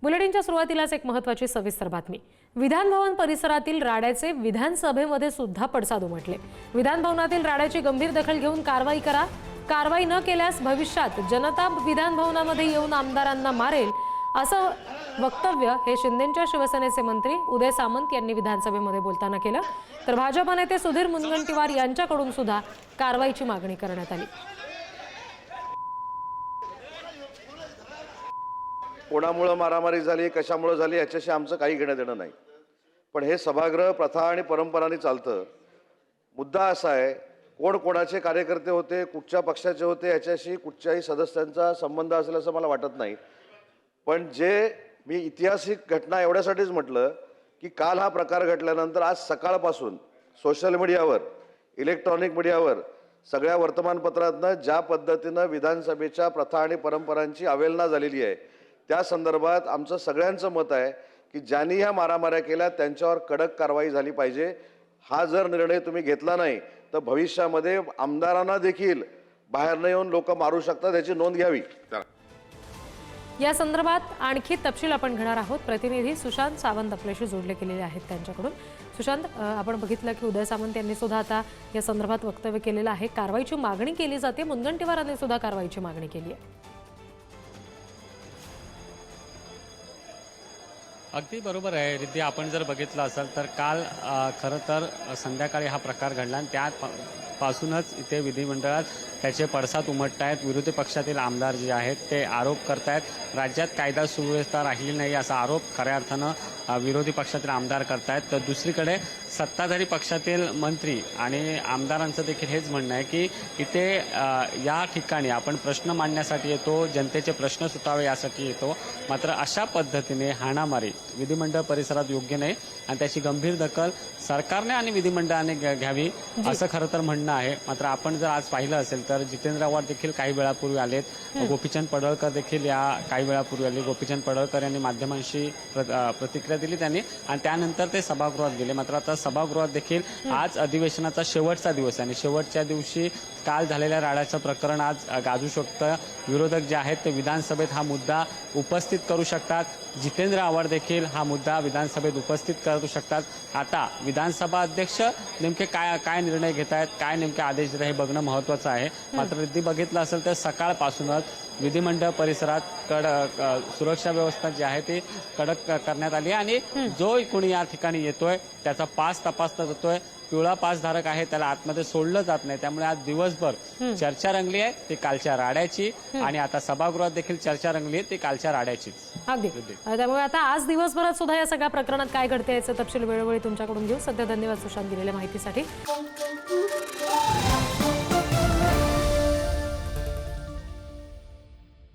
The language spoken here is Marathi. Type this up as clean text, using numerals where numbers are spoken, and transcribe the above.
बुलेटिनच्या सुरुवातीलाच एक महत्त्वाची सविस्तर बातमी। विधान भवन परिसरातील राड्याचे विधानसभेमध्ये सुद्धा पडसाद उमटले। विधान भवनातील राड्याची गंभीर दखल घेऊन कारवाई करा, कारवाई न केल्यास भविष्यात जनता विधान भवनामध्ये येऊन आमदारांना मारेल, असं वक्तव्य हे शिंदेंच्या शिवसेनेचे मंत्री उदय सामंत यांनी विधानसभेमध्ये बोलताना केलं। तर भाजप नेते सुधीर मुनगंटीवार यांच्याकडून सुद्धा कारवाईची मागणी करण्यात आली। कोणामुळे मारामारी झाली, कशामुळे झाली याच्याशी आमचं काही घेणं देणं नाही, पण हे सभागृह प्रथा आणि परंपरांनी चालतं। मुद्दा असा आहे, कोण कोणाचे कार्यकर्ते होते, कुठच्या पक्षाचे होते याच्याशी कुठच्याही सदस्यांचा संबंध असेल असं मला वाटत नाही। पण जे मी ऐतिहासिक घटना एवढ्यासाठीच म्हटलं की काल हा प्रकार घडल्यानंतर आज सकाळपासून सोशल मीडियावर, इलेक्ट्रॉनिक मीडियावर, सगळ्या वर्तमानपत्रांतनं ज्या पद्धतीनं विधानसभेच्या प्रथा आणि परंपरांची अवहेलना झालेली आहे, त्या संदर्भात आमचं सगळ्यांचं मत आहे की ज्यांनी ह्या मारामाऱ्या केल्या त्यांच्यावर कडक कारवाई झाली पाहिजे। हा जर निर्णय तुम्ही घेतला नाही तर भविष्यामध्ये आमदारांना देखील बाहेर न येऊन लोक मारू शकतात, याची नोंद घ्यावी। या संदर्भात आणखी तपशील आपण घेणार आहोत। प्रतिनिधी सुशांत सावंत आपल्याशी जोडले गेलेले आहेत त्यांच्याकडून। सुशांत, आपण बघितलं की उदय सामंत यांनी सुद्धा आता या संदर्भात वक्तव्य केलेलं आहे, कारवाईची मागणी केली जाते, मुनगंटीवारांनी सुद्धा कारवाईची मागणी केली आहे। अगदी बरोबर आहे रिद्धी, आपण जर बघितलं असेल तर काल खरं तर संध्याकाळी हा प्रकार घडला आणि त्यापासूनच इथे विधिमंडळात त्याचे पडसाद उमटत आहेत। विरोधी पक्षातील आमदार जे आहेत ते आरोप करतायत राज्यात कायदा सुव्यवस्था राहिली नाही असा आरोप खऱ्या अर्थानं विरोधी पक्षातील आमदार करतायत। तर दुसरीकडे सत्ताधारी पक्षातील मंत्री आणि आमदारांचं देखील हेच म्हणणं आहे की इथे या ठिकाणी आपण प्रश्न मांडण्यासाठी येतो, जनतेचे प्रश्न सुटावे यासाठी येतो, मात्र अशा पद्धतीने हाणामारी विधिमंडळ परिसरात योग्य नाही आणि त्याची गंभीर दखल सरकारने आणि विधिमंडळाने घ्यावी असं खरं तर म्हणणं आहे। मात्र आपण जर आज पाहिलं असेल तर जितेंद्र आव्हाड देखील काही वेळापूर्वी आलेत, गोपीचंद पडळकर देखील या काही वेळापूर्वी आले। गोपीचंद पडळकर यांनी माध्यमांशी प्रतिक्रिया दिली त्यांनी आणि त्यानंतर ते सभागृहात गेले। मात्र आता सभागृहात देखील आज अधिवेशनाचा शेवटचा दिवस आणि शेवटच्या दिवशी काल झालेल्या राड्याचं प्रकरण आज गाजू शकतं। विरोधक जे आहेत ते विधानसभेत हा मुद्दा उपस्थित करू शकतात, जितेंद्र आव्हाड देखील हा मुद्दा विधानसभेत उपस्थित करू शकतात। आता विधानसभा अध्यक्ष नेमके काय निर्णय घेत आहेत, काय नेमके आदेश देत हे बघणं महत्त्वाचं आहे। मात्र रिद्धी बघितलं असेल तर सकाळपासूनच विधिमंडळ परिसरात सुरक्षा व्यवस्था जी आहे ती कडक करण्यात आली आणि जो कोणी या ठिकाणी येतोय त्याचा पास तपासला जातोय। पिवळा पास धारक आहे त्याला आतमध्ये सोडलं जात नाही, त्यामुळे आज दिवसभर चर्चा रंगली आहे ती कालच्या राड्याची आणि आता सभागृहात देखील चर्चा रंगली आहे ती कालच्या राड्याचीच। अगदी, त्यामुळे आता आज दिवसभरात सुद्धा या सगळ्या प्रकरणात काय घडते याचं तपशील वेळोवेळी तुमच्याकडून घेऊ। सध्या धन्यवाद सुशांत दिलेल्या माहितीसाठी।